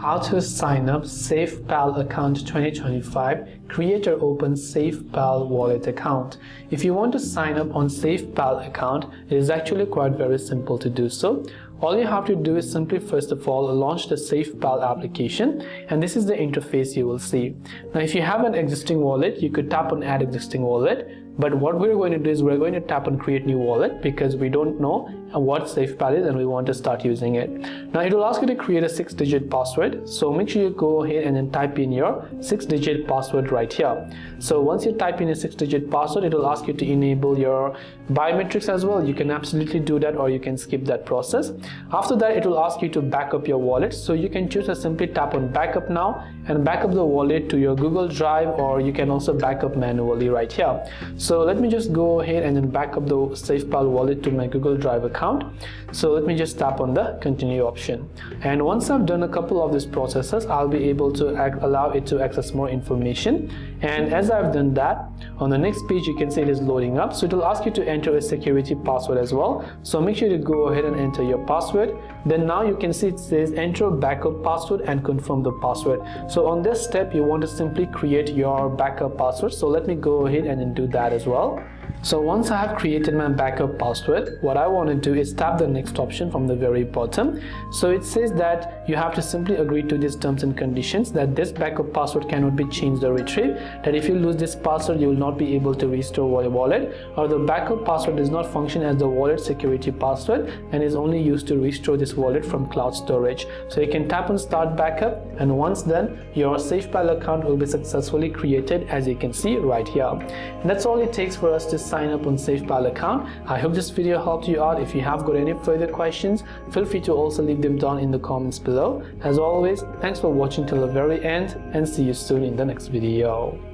How to sign up SafePal account 2025, create or open SafePal Wallet account. If you want to sign up on SafePal account, it is actually quite very simple to do so. All you have to do is simply first of all launch the SafePal application, and this is the interface you will see. Now if you have an existing wallet, you could tap on add existing wallet, but what we're going to do is we're going to tap on create new wallet because we don't know what SafePal is and we want to start using it. Now it will ask you to create a 6-digit password, so make sure you go ahead and then type in your 6-digit password right here. So once you type in a 6-digit password, it will ask you to enable your biometrics as well. You can absolutely do that or you can skip that process. After that, it will ask you to back up your wallet, so you can choose to simply tap on backup now and back up the wallet to your Google Drive, or you can also back up manually right here. So let me just go ahead and then back up the SafePal wallet to my Google Drive account. So let me just tap on the continue option, and once I've done a couple of these processes, I'll be able to allow it to access more information. And as I've done that, on the next page you can see it is loading up, so it will ask you to enter a security password as well. So make sure to go ahead and enter your password. Then now you can see it says enter backup password and confirm the password. So on this step you want to simply create your backup password, so let me go ahead and then do that as well. So once I have created my backup password, what I want to do is tap the next option from the very bottom. So it says that you have to simply agree to these terms and conditions, that this backup password cannot be changed or retrieved, that if you lose this password you will not be able to restore your wallet, or the backup password does not function as the wallet security password and is only used to restore this wallet from cloud storage. So you can tap on start backup, and once done, your SafePal account will be successfully created, as you can see right here. And that's all it takes for us to sign up on SafePal account. I hope this video helped you out. If you have got any further questions, feel free to also leave them down in the comments below. As always, thanks for watching till the very end, and see you soon in the next video.